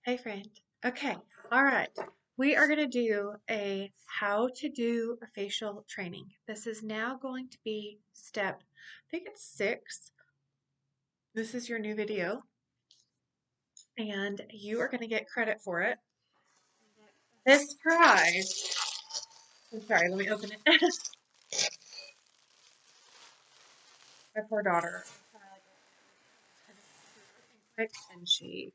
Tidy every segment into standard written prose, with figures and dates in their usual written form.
Hey friend. Okay, all right. We are going to do a how to do a facial training. This is now going to be step, I think it's 6. This is your new video, and you are going to get credit for it. This prize, I'm sorry, let me open it. My poor daughter. Quick, and she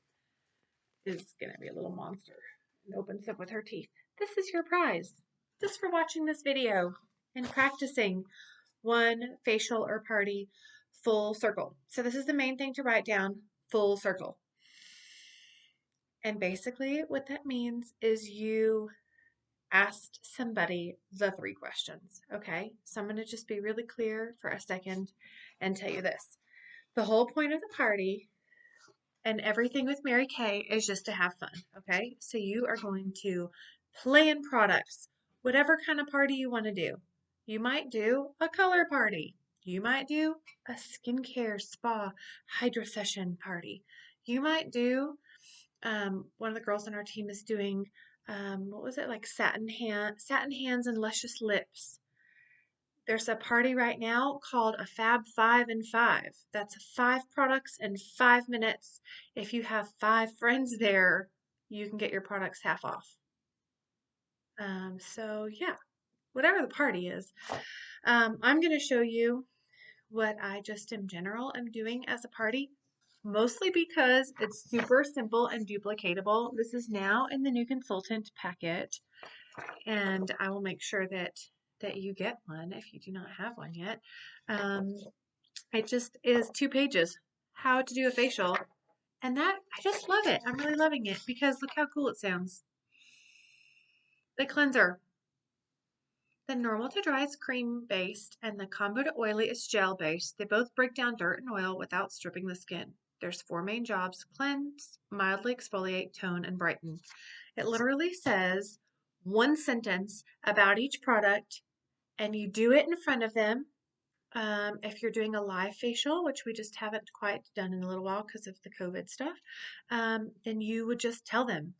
is going to be a little monster and opens up with her teeth. This is your prize, just for watching this video and practicing one facial or party full circle. So this is the main thing to write down, full circle. And basically what that means is you asked somebody the 3 questions. Okay, so I'm going to just be really clear for a second and tell you this. The whole point of the party and everything with Mary Kay is just to have fun. Okay, so you are going to play in products, whatever kind of party you want to do. You might do a color party. You might do a skincare spa hydro session party. You might do one of the girls on our team is doing what was it, like satin hands and luscious lips. There's a party right now called a Fab 5 and 5. That's 5 products in 5 minutes. If you have 5 friends there, you can get your products half off. So yeah, whatever the party is. I'm going to show you what I just in general am doing as a party, mostly because it's super simple and duplicatable. This is now in the new consultant packet, and I will make sure that you get one if you do not have one yet. Um, it just is 2 pages, how to do a facial, and that I just love it. I'm really loving it because look how cool it sounds. The cleanser. The normal to dry is cream based and the combo to oily is gel based. They both break down dirt and oil without stripping the skin. There's 4 main jobs: cleanse, mildly exfoliate, tone, and brighten. It literally says one sentence about each product, and you do it in front of them. If you're doing a live facial, which we just haven't quite done in a little while because of the COVID stuff, then you would just tell them,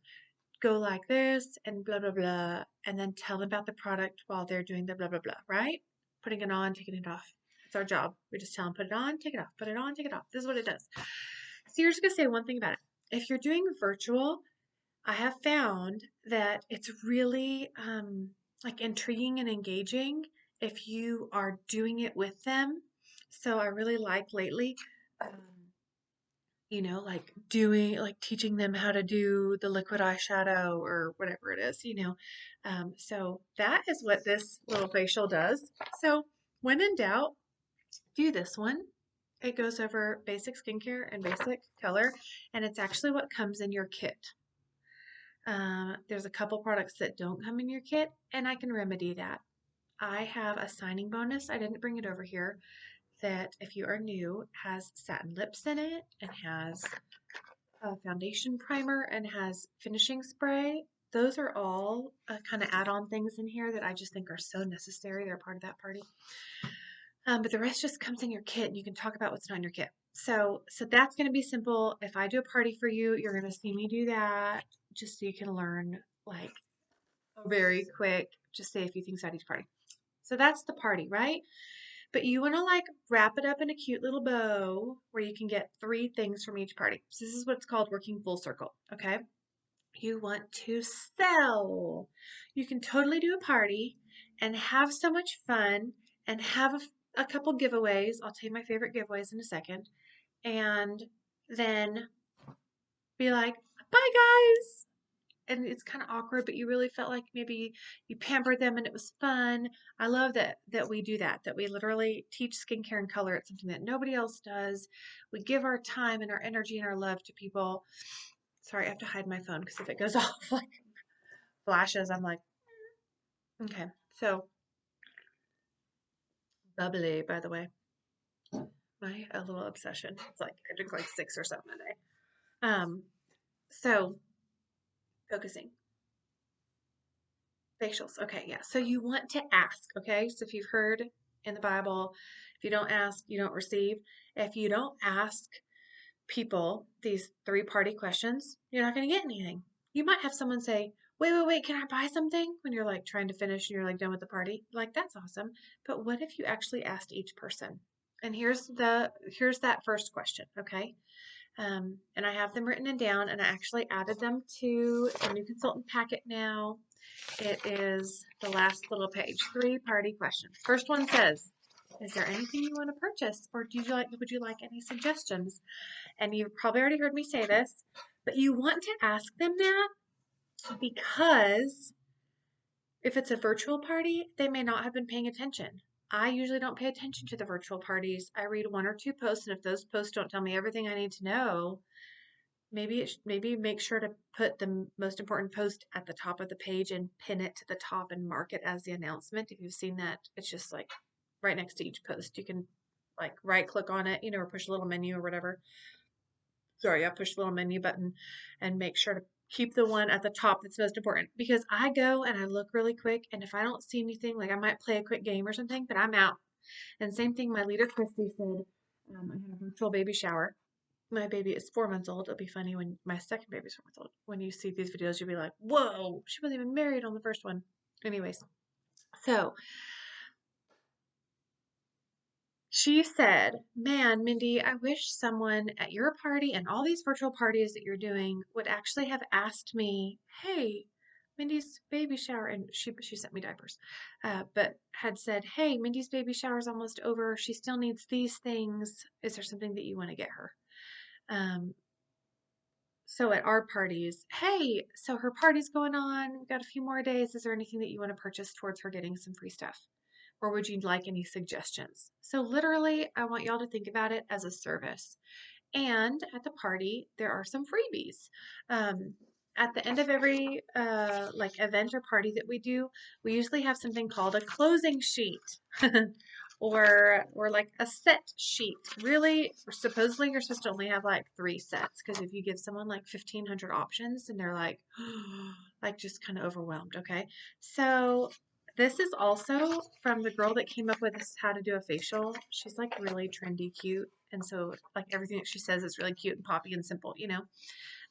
go like this and blah, blah, blah, and then tell them about the product while they're doing the blah, blah, blah, right? Putting it on, taking it off. It's our job. We just tell them, put it on, take it off, put it on, take it off. This is what it does. So you're just going to say one thing about it. If you're doing virtual, I have found that it's really like intriguing and engaging if you are doing it with them. So I really like lately, um, like teaching them how to do the liquid eyeshadow or whatever it is. So that is what this little facial does. So when in doubt, do this one. It goes over basic skincare and basic color, and it's actually what comes in your kit. There's a couple products that don't come in your kit, and I can remedy that. I have a signing bonus. I didn't bring it over here. That if you are new, has satin lips in it and has a foundation primer and has finishing spray. Those are all kind of add-on things in here that I just think are so necessary. They're part of that party. But the rest just comes in your kit, and you can talk about what's not in your kit. So that's going to be simple. If I do a party for you, you're going to see me do that just so you can learn like a very quick, just say a few things at each party. So that's the party, right? But you want to like wrap it up in a cute little bow where you can get 3 things from each party. So this is what's called working full circle, okay? You want to sell. You can totally do a party and have so much fun and have a couple giveaways. I'll tell you my favorite giveaways in a second. And then be like, bye guys. And it's kind of awkward, but you really felt like maybe you pampered them and it was fun. I love that we do that we literally teach skincare and color. It's something that nobody else does. We give our time and our energy and our love to people. Sorry, I have to hide my phone because if it goes off like flashes, I'm like, okay. So bubbly, by the way. My a little obsession. It's like I drink like 6 or 7 a day. So focusing. Facials. Okay, yeah. So you want to ask, okay? So if you've heard in the Bible, if you don't ask, you don't receive. If you don't ask, people these 3-party questions, you're not going to get anything. You might have someone say, wait, can I buy something? When you're like trying to finish and you're like done with the party. Like, that's awesome. But what if you actually asked each person? And here's that first question, okay? And I have them written and down, and I actually added them to the new consultant packet now. It is the last little page, 3-party questions. First one says, is there anything you want to purchase, or would you like any suggestions? And you've probably already heard me say this, but you want to ask them that because if it's a virtual party, they may not have been paying attention. I usually don't pay attention to the virtual parties. I read 1 or 2 posts, and if those posts don't tell me everything I need to know, maybe make sure to put the most important post at the top of the page and pin it to the top and mark it as the announcement. If you've seen that, it's just like right next to each post. You can like right click on it, or push a little menu or whatever. Sorry, I push the little menu button and make sure to keep the one at the top that's most important, because I go and I look really quick, and if I don't see anything, like I might play a quick game or something, but I'm out. And same thing, my leader Christy said, I had a virtual baby shower. My baby is 4 months old. It'll be funny when my second baby's 4 months old. When you see these videos, you'll be like, whoa, she wasn't even married on the first one. Anyways, so she said, man, Mindy, I wish someone at your party and all these virtual parties that you're doing would actually have asked me, hey, Mindy's baby shower, and she sent me diapers, but had said, hey, Mindy's baby shower is almost over. She still needs these things. Is there something that you want to get her? So at our parties, hey, so her party's going on. We've got a few more days. Is there anything that you want to purchase towards her getting some free stuff? Or would you like any suggestions? So literally, I want y'all to think about it as a service. And at the party, there are some freebies. At the end of every like event or party that we do, we usually have something called a closing sheet. Or like a set sheet. Really, supposedly you're supposed to only have like 3 sets, because if you give someone like 1,500 options, and they're like like just kind of overwhelmed, okay? So this is also from the girl that came up with this how to do a facial. She's like really trendy cute, and so like everything that she says is really cute and poppy and simple.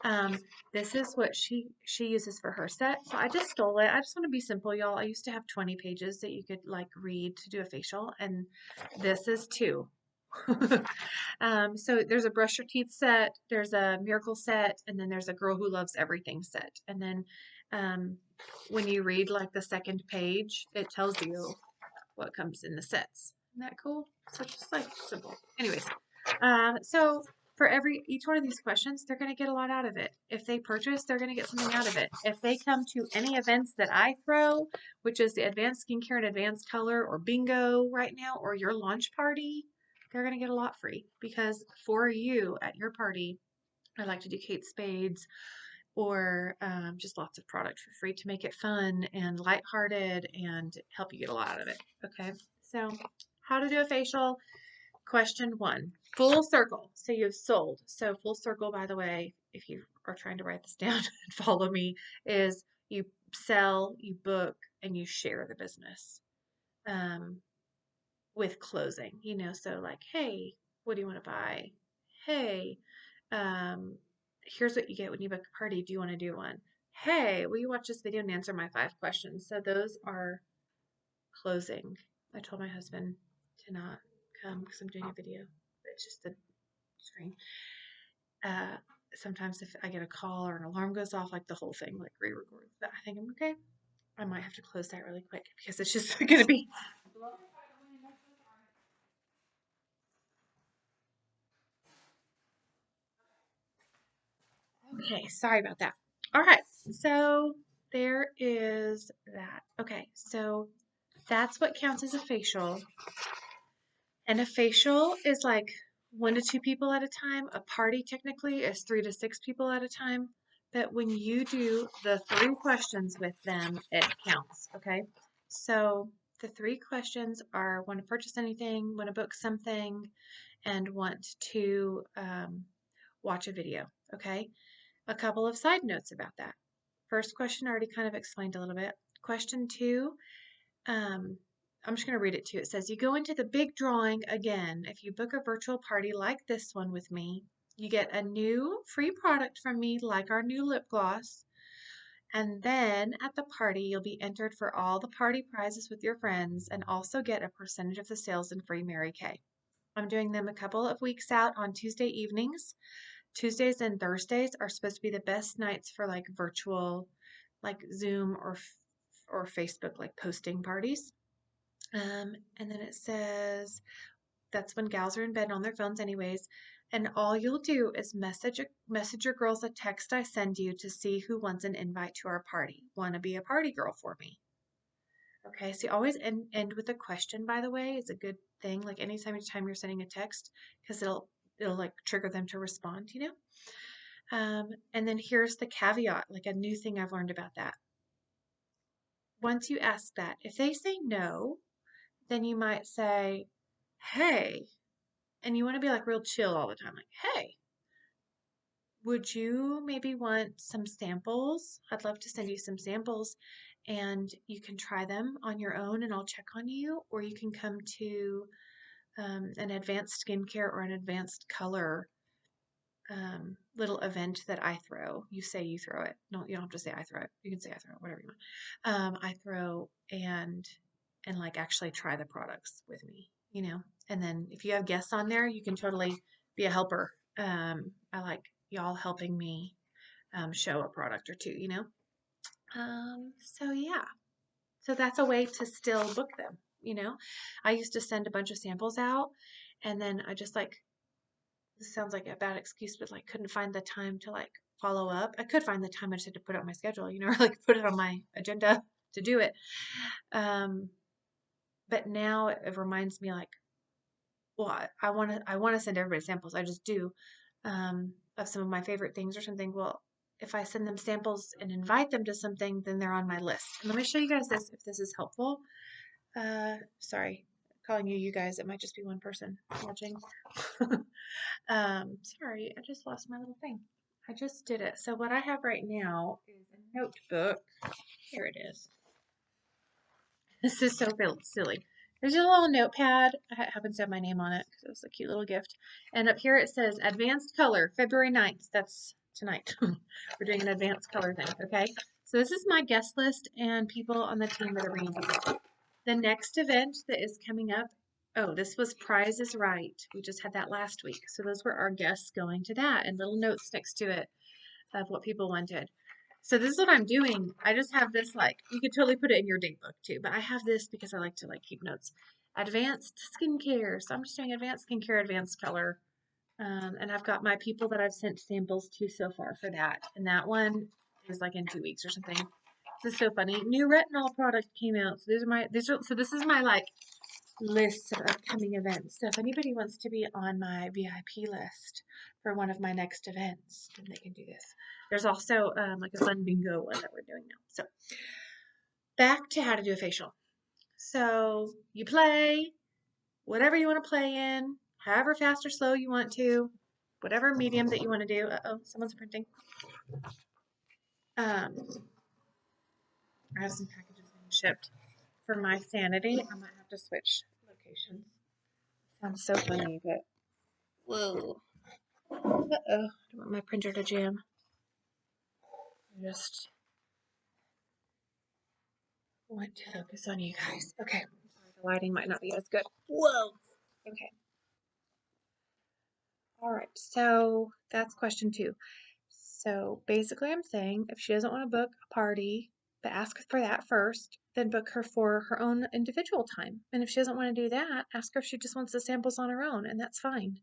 Um, this is what she uses for her set. So I just stole it. I just want to be simple, y'all. I used to have 20 pages that you could like read to do a facial, and this is 2. So there's a brush your teeth set, there's a miracle set, and then there's a girl who loves everything set. And then when you read like the second page, it tells you what comes in the sets. Isn't that cool? So just like simple. Anyways, so for each one of these questions, they're going to get a lot out of it. If they purchase, they're going to get something out of it. If they come to any events that I throw, which is the Advanced Skincare and Advanced Color or Bingo right now, or your launch party, they're going to get a lot free, because for you at your party, I like to do Kate Spades, or just lots of product for free to make it fun and lighthearted and help you get a lot out of it. Okay, so how to do a facial. Question 1, full circle. So you've sold. So full circle, by the way, if you are trying to write this down and follow me, is you sell, you book, and you share the business with closing. So like, hey, what do you want to buy? Hey, here's what you get when you book a party. Do you want to do one? Hey, will you watch this video and answer my 5 questions? So those are closing. I told my husband to not come because I'm doing a video. It's just the screen. Sometimes if I get a call or an alarm goes off, like the whole thing, like re-records. But I think I'm okay. I might have to close that really quick because it's just going to be. Okay, sorry about that. All right, so there is that. Okay, so that's what counts as a facial. And a facial is like 1 to 2 people at a time. A party technically is 3 to 6 people at a time. But when you do the 3 questions with them, it counts. Okay, so the 3 questions are: want to purchase anything, want to book something, and want to watch a video. Okay. A couple of side notes about that. First question I already kind of explained a little bit. Question 2, I'm just going to read it to you. It says, you go into the big drawing again if you book a virtual party like this one with me You get a new free product from me, like our new lip gloss. And then at the party, you'll be entered for all the party prizes with your friends and also get a percentage of the sales and free Mary Kay. I'm doing them a couple of weeks out on Tuesday evenings. Tuesdays and Thursdays are supposed to be the best nights for like virtual, like Zoom or Facebook, like posting parties. And then it says that's when gals are in bed on their phones anyways. And all you'll do is message your girls a text I send you to see who wants an invite to our party. Want to be a party girl for me? Okay, so you always end with a question, by the way, is a good thing. Like anytime you're sending a text, because it'll like trigger them to respond, you know? And then here's the caveat, like a new thing I've learned about that. Once you ask that, if they say no, then you might say, hey, and you want to be like real chill all the time, like, hey, would you maybe want some samples? I'd love to send you some samples and you can try them on your own and I'll check on you, or you can come to an advanced skincare or an advanced color little event that I throw. You say you throw it. No, you don't have to say I throw it. You can say I throw it, whatever you want. I throw and like actually try the products with me, you know. And then if you have guests on there, you can totally be a helper. I like y'all helping me show a product or two, you know. So yeah, so that's a way to still book them, you know. I used to send a bunch of samples out, and then I just like this sounds like a bad excuse, but like couldn't find the time to like follow up. I could find the time, I just had to put it on my schedule, you know, or like put it on my agenda to do it. Um, but now it reminds me like, well, I want to send everybody samples. I just do of some of my favorite things or something. Well, if I send them samples and invite them to something, then they're on my list. And let me show you guys this if this is helpful. Sorry, calling you guys. It might just be one person watching. Sorry, I just lost my little thing. I just did it. So what I have right now is a notebook. Here it is. This is so silly. There's a little notepad. It happens to have my name on it because it was a cute little gift. And up here it says Advanced Color, February 9th. That's tonight. We're doing an advanced color thing, okay? So this is my guest list and people on the team that are bringing people. The next event that is coming up, oh, this was Prize is Right. We just had that last week. So those were our guests going to that and little notes next to it of what people wanted. So this is what I'm doing. I just have this like, you could totally put it in your date book too, but I have this because I like to like keep notes. Advanced skincare. So I'm just doing advanced skincare, advanced color. And I've got my people that I've sent samples to so far for that. And that one is like in 2 weeks or something. This is so funny. New retinol product came out. So this is my like list of upcoming events. So if anybody wants to be on my VIP list for one of my next events, then they can do this. There's also like a fun bingo one that we're doing now. So back to how to do a facial. So you play whatever you want to play in, however fast or slow you want to, whatever medium that you want to do. Uh-oh, someone's printing. I have some packages being shipped. For my sanity, I might have to switch locations. Sounds so funny, but whoa. Uh-oh, I don't want my printer to jam. I just want to focus on you guys. Okay, sorry, the lighting might not be as good. Whoa. Okay. All right, so that's question 2. So basically I'm saying if she doesn't want to book a party, but ask for that first, then book her for her own individual time. And if she doesn't want to do that, ask her if she just wants the samples on her own, and that's fine.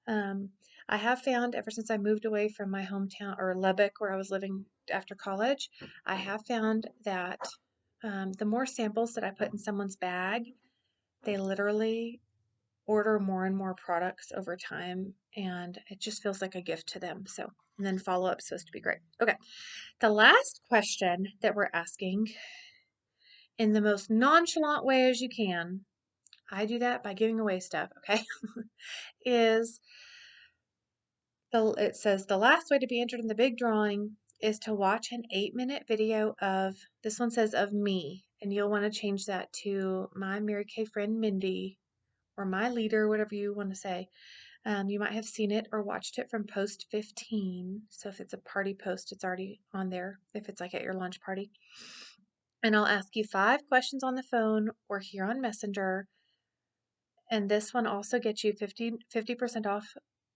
Um, I have found ever since I moved away from my hometown or Lubbock where I was living after college, I have found that the more samples that I put in someone's bag, they literally order more and more products over time, and it just feels like a gift to them. So, and then follow up is supposed to be great. Okay, the last question that we're asking in the most nonchalant way as you can, I do that by giving away stuff, okay, is it says the last way to be entered in the big drawing is to watch an 8-minute video of, this one says of me, and you'll want to change that to my Mary Kay friend Mindy or my leader, whatever you want to say. You might have seen it or watched it from post 15. So if it's a party post, it's already on there if it's like at your lunch party. And I'll ask you 5 questions on the phone or here on Messenger. And this one also gets you 50% off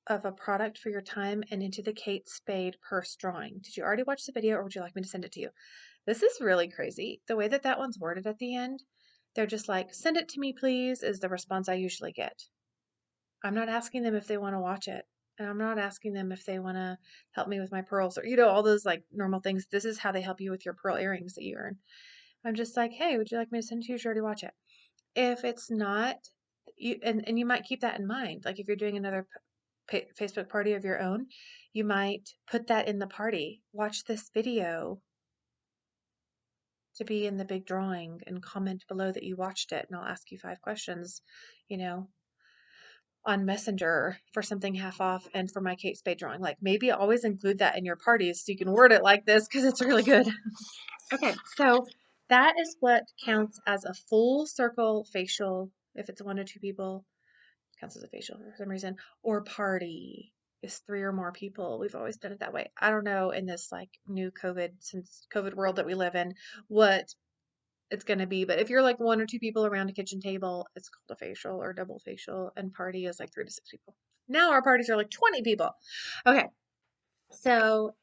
of a product for your time and into the Kate Spade purse drawing. Did you already watch the video or would you like me to send it to you? This is really crazy. The way that that one's worded at the end, they're just like, send it to me, please, is the response I usually get. I'm not asking them if they want to watch it. And I'm not asking them if they want to help me with my pearls or, all those like normal things. This is how they help you with your pearl earrings that you earn. I'm just like, hey, would you like me to send it to you? Or already watch it. If it's not, and you might keep that in mind. Like if you're doing another Facebook party of your own, you might put that in the party. Watch this video to be in the big drawing and comment below that you watched it. And I'll ask you 5 questions, you know, on Messenger for something half off and for my Kate Spade drawing. Like maybe always include that in your parties so you can word it like this because it's really good. Okay, so that is what counts as a full circle facial. If it's 1 or 2 people, it counts as a facial for some reason. Or party is 3 or more people. We've always done it that way. I don't know in this like new COVID world that we live in what it's going to be. But if you're like 1 or 2 people around a kitchen table, it's called a facial or double facial. And party is like 3 to 6 people. Now our parties are like 20 people. Okay. So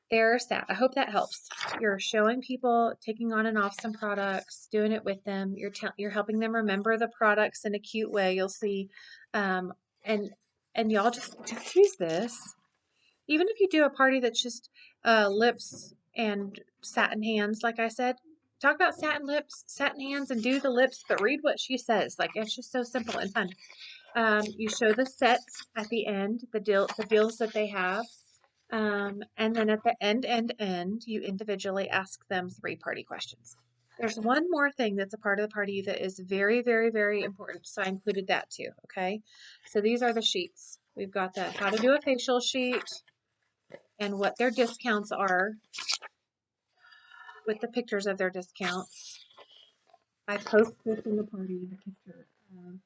there's that. I hope that helps. You're showing people, taking on and off some products, doing it with them. You're helping them remember the products in a cute way. You'll see, and y'all just use this. Even if you do a party that's just lips and satin hands, like I said, talk about satin lips, satin hands, and do the lips, but read what she says. Like it's just so simple and fun. You show the sets at the end, the deals that they have. And then at the end, you individually ask them 3 party questions. There's one more thing that's a part of the party that is very, very, very important. So I included that too. Okay. So these are the sheets. We've got the how to do a facial sheet and what their discounts are with the pictures of their discounts. I post this in the party, the picture of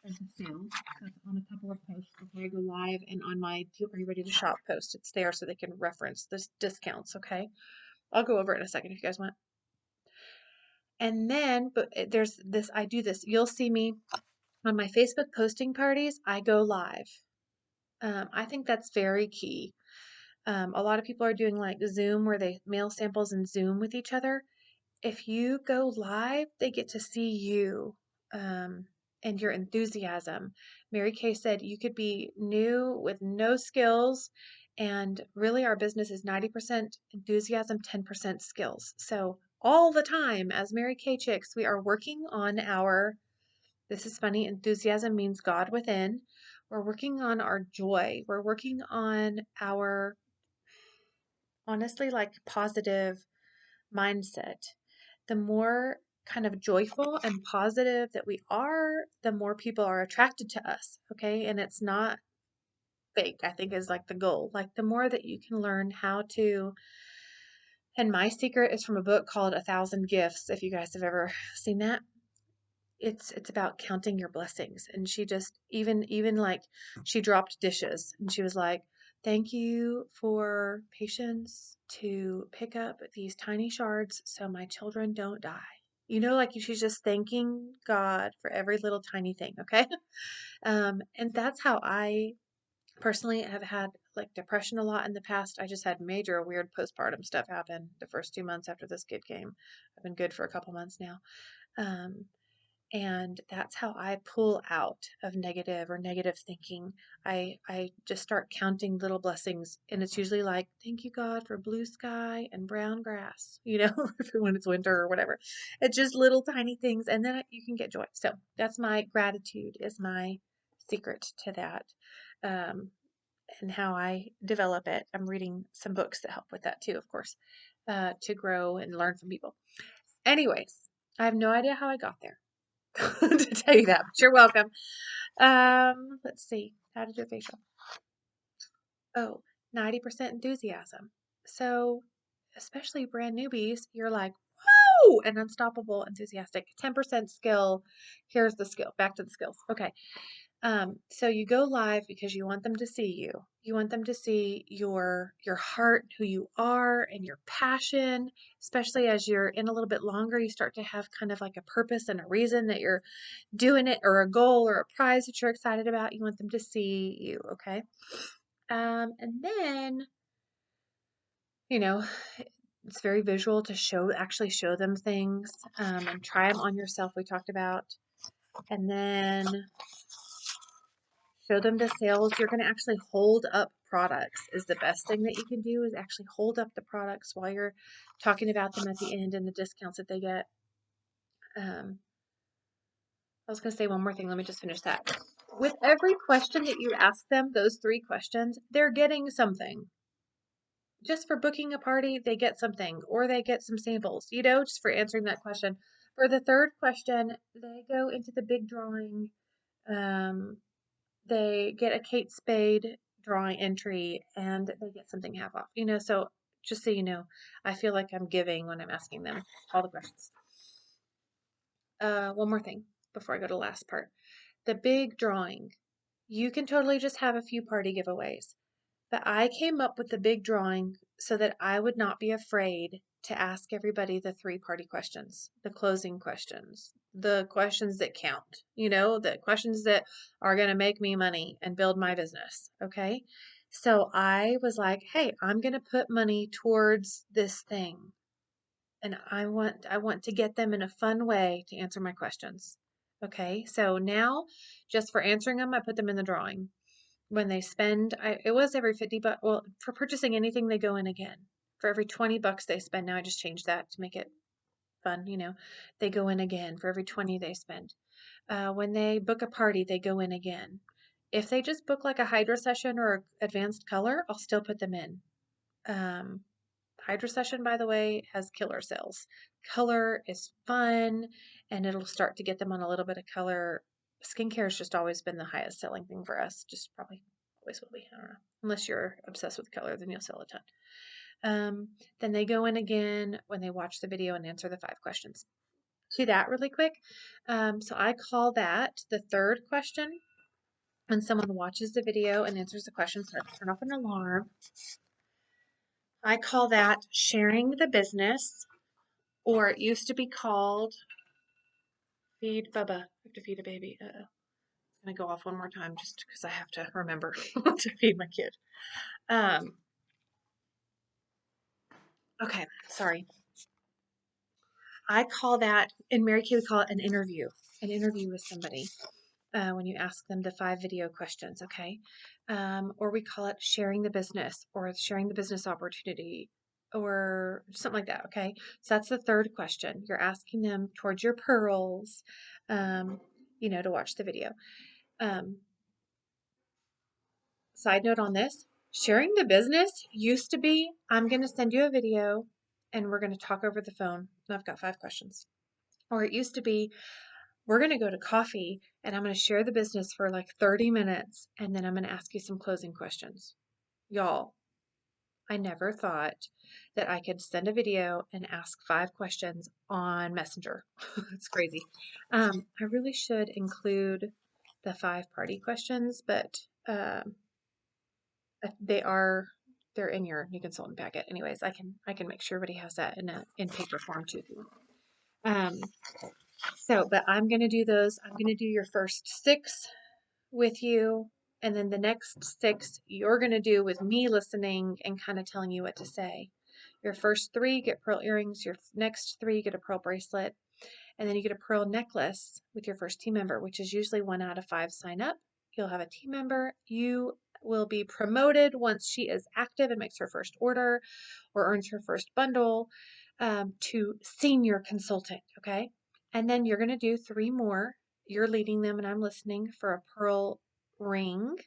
the sale. So it's on a couple of posts before I go live and on my Are You Ready to Shop post. It's there so they can reference this discounts, okay? I'll go over it in a second if you guys want. And then, but there's this, I do this. You'll see me on my Facebook posting parties. I go live. I think that's very key. A lot of people are doing like Zoom where they mail samples and Zoom with each other. If you go live, they get to see you and your enthusiasm. Mary Kay said you could be new with no skills, and really our business is 90% enthusiasm, 10% skills. So all the time, as Mary Kay chicks, we are working on our, this is funny, enthusiasm means God within. We're working on our joy. We're working on our, honestly, like positive mindset. The more kind of joyful and positive that we are, the more people are attracted to us. Okay. And it's not fake, I think is like the goal. Like the more that you can learn how to, and my secret is from a book called 1,000 Gifts. If you guys have ever seen that, it's about counting your blessings. And she just, even like she dropped dishes and she was like, thank you for patience to pick up these tiny shards so my children don't die. Like she's just thanking God for every little tiny thing, okay? And that's how I personally have had like depression a lot in the past. I just had major weird postpartum stuff happen the first 2 months after this kid came. I've been good for a couple months now. Um, and that's how I pull out of negative thinking. I just start counting little blessings, and it's usually like, thank you God for blue sky and brown grass, when it's winter or whatever. It's just little tiny things, and then you can get joy. So that's my gratitude is my secret to that. And how I develop it. I'm reading some books that help with that too, of course, to grow and learn from people. Anyways, I have no idea how I got there. To tell you that, but you're welcome. Let's see. How to do a facial. Oh, 90% enthusiasm. So, especially brand newbies, you're like, whoa, and unstoppable, enthusiastic. 10% skill. Here's the skill. Back to the skills. Okay. So you go live because you want them to see you. You want them to see your heart, who you are, and your passion. Especially as you're in a little bit longer, you start to have kind of like a purpose and a reason that you're doing it, or a goal or a prize that you're excited about. You want them to see you, okay? And then, you know, it's very visual to actually show them things, and try them on yourself. We talked about, and then show them the sales. You're going to actually hold up products is the best thing that you can do, is actually hold up the products while you're talking about them at the end and the discounts that they get. I was going to say one more thing. Let me just finish that. With every question that you ask them, those 3 questions, they're getting something. Just for booking a party, they get something, or they get some samples, just for answering that question. For the 3rd question, they go into the big drawing. They get a Kate Spade drawing entry, and they get something half off. So just so you know, I feel like I'm giving when I'm asking them all the questions. One more thing before I go to the last part. The big drawing. You can totally just have a few party giveaways. But I came up with the big drawing so that I would not be afraid to ask everybody the 3 party questions, the closing questions, the questions that count, the questions that are going to make me money and build my business. Okay. So I was like, hey, I'm going to put money towards this thing. And I want to get them in a fun way to answer my questions. Okay. So now, just for answering them, I put them in the drawing. When they spend, it was every 50 bucks. Well, for purchasing anything, they go in again. For every 20 bucks they spend, now I just changed that to make it fun, they go in again for every 20 they spend. When they book a party, they go in again. If they just book like a hydro session or advanced color, I'll still put them in. Hydro session, by the way, has killer sales. Color is fun, and it'll start to get them on a little bit of color. Skincare has just always been the highest selling thing for us. Just probably always will be. I don't know. Unless you're obsessed with color, then you'll sell a ton. Then they go in again when they watch the video and answer the 5 questions. To that really quick. So I call that the 3rd question. When someone watches the video and answers the question, so I turn off an alarm. I call that sharing the business, or it used to be called feed Bubba. I have to feed a baby. I'm going to go off one more time just because I have to remember to feed my kid. Okay, sorry. I call that, in Mary Kay, we call it an interview with somebody. When you ask them the 5 video questions, okay? Or we call it sharing the business, or sharing the business opportunity, or something like that, okay? So that's the 3rd question. You're asking them towards your pearls, to watch the video. Side note on this, sharing the business used to be, I'm going to send you a video and we're going to talk over the phone. I've got 5 questions. Or it used to be, we're going to go to coffee and I'm going to share the business for like 30 minutes and then I'm going to ask you some closing questions. Y'all, I never thought that I could send a video and ask 5 questions on Messenger. It's crazy. I really should include the 5 party questions, but they're in your new consultant packet. Anyways, I can make sure everybody has that in paper form too. But I'm gonna do those. I'm gonna do your first 6 with you, and then the next 6 you're gonna do with me listening and kind of telling you what to say. Your first 3 get pearl earrings. Your next 3 get a pearl bracelet, and then you get a pearl necklace with your first team member, which is usually 1 out of 5 sign up. You'll have a team member. You will be promoted once she is active and makes her first order or earns her first bundle, to senior consultant, okay? And then you're going to do 3 more. You're leading them and I'm listening for a pearl ring.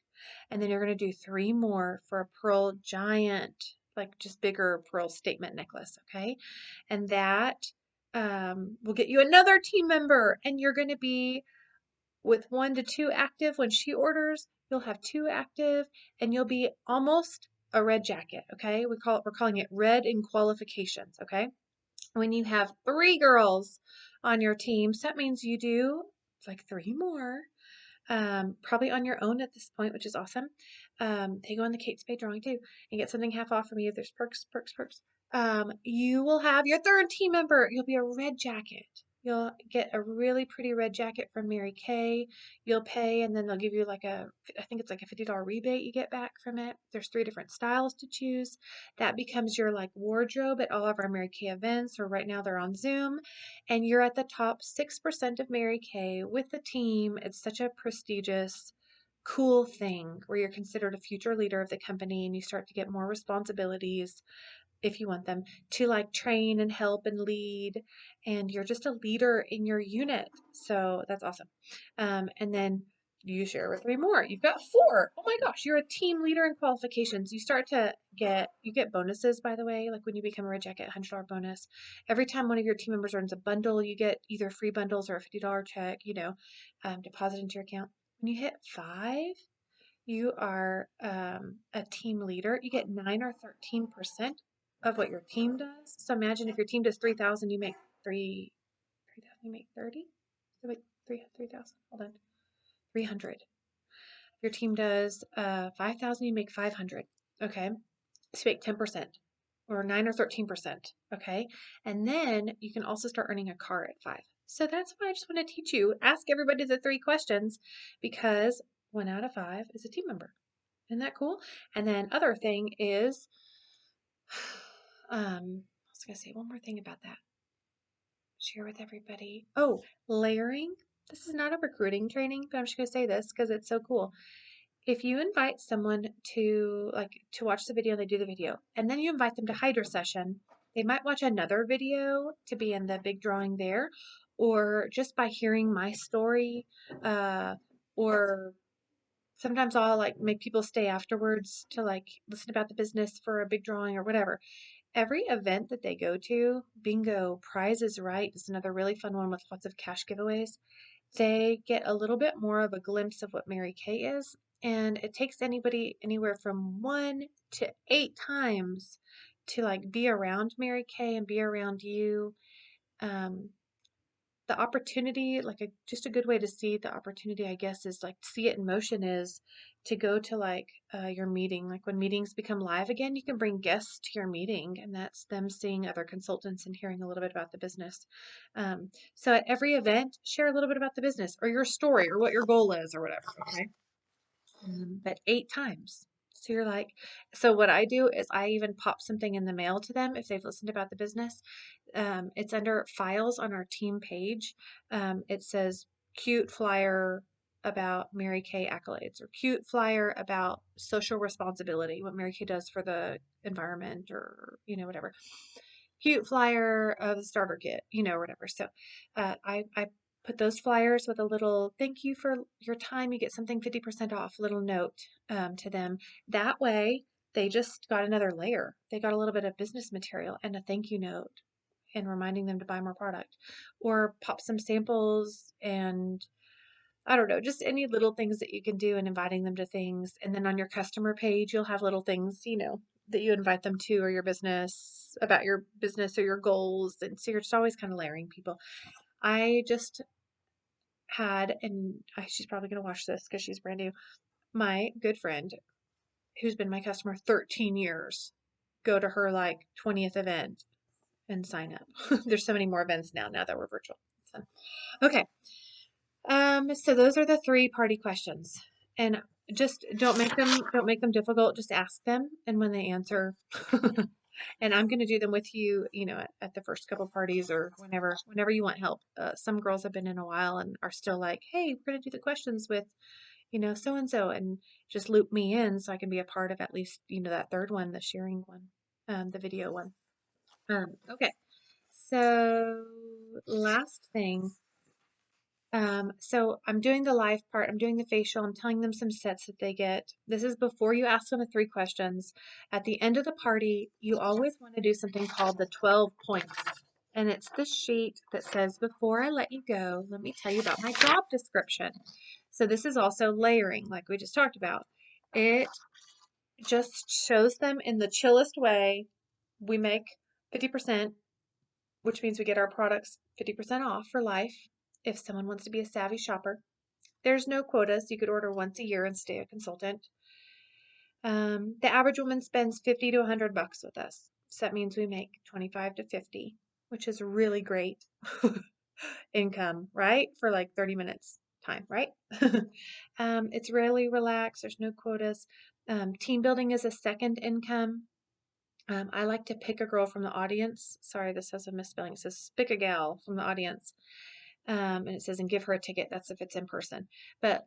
And then you're going to do 3 more for a pearl giant, like just bigger pearl statement necklace, okay? And that will get you another team member, and you're going to be with 1 to 2 active. When she orders, you'll have 2 active, and you'll be almost a red jacket, okay? We're calling it red in qualifications, okay? When you have 3 girls on your team, so that means you do like 3 more. probably on your own at this point, which is awesome. They go on the Kate Spade drawing too and get something half off from you. There's perks, perks, perks. You will have your third team member. You'll be a red jacket. You'll get a really pretty red jacket from Mary Kay. You'll pay, and then they'll give you like I think it's like a $50 rebate you get back from it. There's 3 different styles to choose. That becomes your like wardrobe at all of our Mary Kay events, or right now they're on Zoom. And you're at the top 6% of Mary Kay with the team. It's such a prestigious, cool thing where you're considered a future leader of the company and you start to get more responsibilities if you want them to like train and help and lead, and you're just a leader in your unit. So that's awesome. And then you share with 3 more. You've got 4. Oh my gosh, you're a team leader in qualifications. You get bonuses, by the way, like when you become a red jacket, $100 bonus. Every time one of your team members earns a bundle, you get either free bundles or a $50 check, deposit into your account. When you hit 5, you are a team leader. You get 9 or 13% of what your team does. So imagine if your team does 3,000, you make 3,000, you make 30. So wait, 3,000. Hold on, 300. Your team does 5,000, you make 500. Okay, so you make 10% or 9 or 13%. Okay, and then you can also start earning a car at 5. So that's what I just want to teach you. Ask everybody the 3 questions because 1 out of 5 is a team member. Isn't that cool? And then other thing is, I was gonna say one more thing about that. Share with everybody. Oh, layering. This is not a recruiting training, but I'm just gonna say this because it's so cool. If you invite someone to watch the video, they do the video, and then you invite them to Hydra session, they might watch another video to be in the big drawing there, or just by hearing my story, or sometimes I'll like make people stay afterwards to like listen about the business for a big drawing or whatever. Every event that they go to, bingo, Prize is Right is another really fun one with lots of cash giveaways. They get a little bit more of a glimpse of what Mary Kay is, and it takes anybody anywhere from 1 to 8 times to like be around Mary Kay and be around you. Um, the opportunity, like just a good way to see the opportunity, I guess, is like see it in motion is to go to like your meeting. Like when meetings become live again, you can bring guests to your meeting, and that's them seeing other consultants and hearing a little bit about the business. So at every event, share a little bit about the business or your story or what your goal is or whatever. Okay. But 8 times. So you're like, so what I do is I even pop something in the mail to them if they've listened about the business. It's under files on our team page. It says cute flyer about Mary Kay accolades or cute flyer about social responsibility, what Mary Kay does for the environment or, whatever. Cute flyer of the starter kit, whatever. So I put those flyers with a little thank you for your time. You get something 50% off, little note to them. That way, they just got another layer. They got a little bit of business material and a thank you note and reminding them to buy more product or pop some samples and I don't know, just any little things that you can do and inviting them to things. And then on your customer page, you'll have little things, that you invite them to or your business about your business or your goals. And so you're just always kind of layering people. I just had, and she's probably going to watch this because she's brand new, my good friend who's been my customer 13 years, go to her like 20th event and sign up. There's so many more events now that we're virtual. So, okay. So those are the 3 party questions. And just don't make them difficult. Just ask them. And when they answer, and I'm going to do them with you, at the first couple parties or whenever you want help. Some girls have been in a while and are still like, hey, we're going to do the questions with, so-and-so and just loop me in so I can be a part of at least, that third one, the sharing one, the video one. Okay. So last thing. So I'm doing the live part, I'm doing the facial, I'm telling them some sets that they get. This is before you ask them the 3 questions. At the end of the party, you always want to do something called the 12 points. And it's the sheet that says, before I let you go, let me tell you about my job description. So this is also layering, like we just talked about. It just shows them in the chillest way. We make 50%, which means we get our products 50% off for life if someone wants to be a savvy shopper. There's no quotas. You could order once a year and stay a consultant. The average woman spends 50 to 100 bucks with us. So that means we make 25 to 50, which is really great income, right? For like 30 minutes time, right? It's really relaxed. There's no quotas. Team building is a second income. I like to pick a girl from the audience. Sorry, this has a misspelling. It says pick a gal from the audience. And it says, and give her a ticket. That's if it's in person. But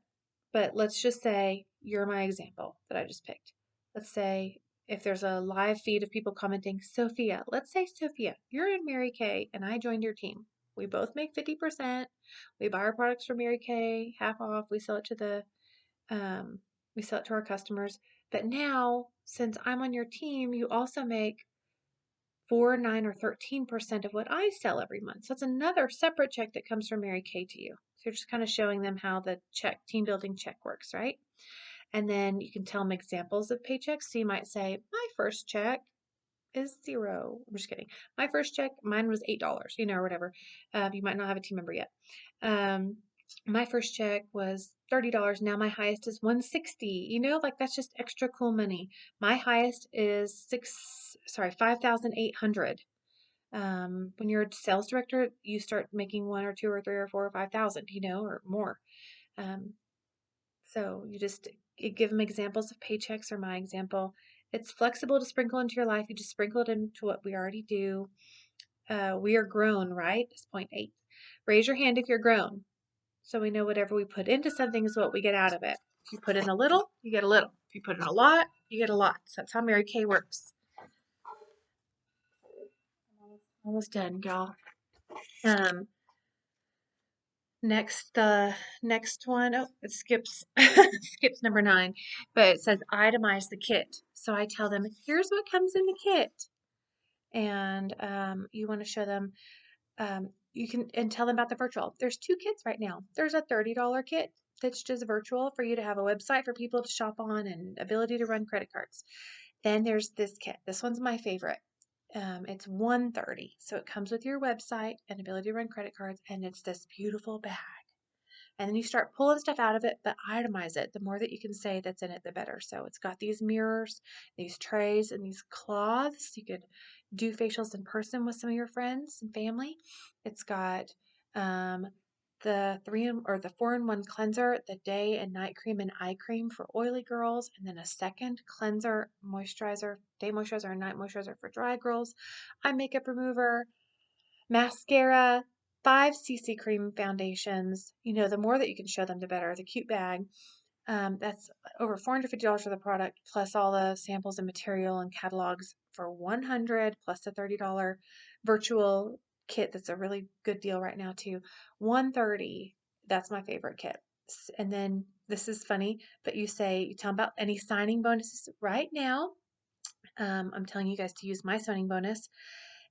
let's just say you're my example that I just picked. Let's say if there's a live feed of people commenting, Sophia, let's say Sophia, you're in Mary Kay and I joined your team. We both make 50%. We buy our products from Mary Kay, half off. We sell it to our customers. But now, since I'm on your team, you also make 4, 9, or 13% of what I sell every month. So it's another separate check that comes from Mary Kay to you. So you're just kind of showing them how the team building check works, right? And then you can tell them examples of paychecks. So you might say, my first check is 0. I'm just kidding. My first check, mine was $8, or whatever. You might not have a team member yet. My first check was $30. Now my highest is $160. Like that's just extra cool money. My highest is 5,800. When you're a sales director, you start making 1 or 2 or 3 or 4 or 5,000, or more. Um, so you just give them examples of paychecks or my example. It's flexible to sprinkle into your life. You just sprinkle it into what we already do. We are grown, right? It's point 8. Raise your hand if you're grown. So we know whatever we put into something is what we get out of it. If you put in a little, you get a little. If you put in a lot, you get a lot. So that's how Mary Kay works. Almost done, y'all. The next one, oh, it skips skips number 9, but it says itemize the kit. So I tell them, here's what comes in the kit. And you want to show them, you can, and tell them about the virtual. There's 2 kits right now. There's a $30 kit that's just virtual for you to have a website for people to shop on and ability to run credit cards. Then there's this kit. This one's my favorite. It's $130. So it comes with your website and ability to run credit cards, and it's this beautiful bag. And then you start pulling stuff out of it, but itemize it. The more that you can say that's in it, the better. So it's got these mirrors, these trays, and these cloths. You could do facials in person with some of your friends and family. It's got the 4-in-1 cleanser, the day and night cream and eye cream for oily girls, and then a second cleanser, moisturizer, day moisturizer and night moisturizer for dry girls, eye makeup remover, mascara, 5 CC cream foundations. The more that you can show them, the better. The cute bag. That's over $450 for the product, plus all the samples and material and catalogs for $100, plus the $30 virtual kit. That's a really good deal right now too. $130. That's my favorite kit. And then this is funny, but you tell them about any signing bonuses right now. I'm telling you guys to use my signing bonus.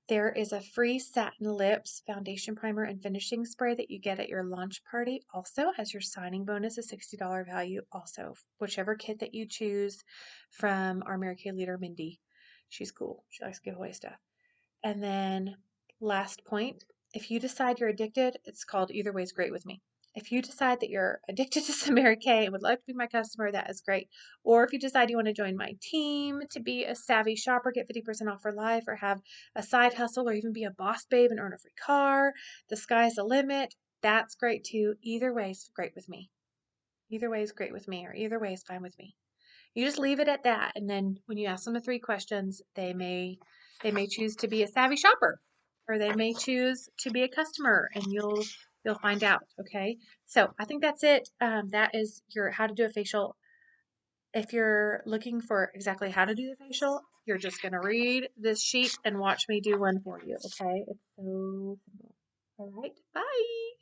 There is a free satin lips foundation primer and finishing spray that you get at your launch party. Also has your signing bonus, a $60 value. Also, whichever kit that you choose from our Mary Kay leader, Mindy. She's cool. She likes giveaway stuff. And then last point, if you decide you're addicted, it's called Either Way is Great with Me. If you decide that you're addicted to some Mary Kay and would like to be my customer, that is great. Or if you decide you want to join my team to be a savvy shopper, get 50% off for life, or have a side hustle, or even be a boss babe and earn a free car, the sky's the limit. That's great too. Either way is great with me. Either way is great with me, or either way is fine with me. You just leave it at that, and then when you ask them the 3 questions, they may choose to be a savvy shopper, or they may choose to be a customer, and you'll find out. Okay, so I think that's it. That is your how to do a facial. If you're looking for exactly how to do the facial, you're just going to read this sheet and watch me do one for you. Okay, it's so simple. All right, bye.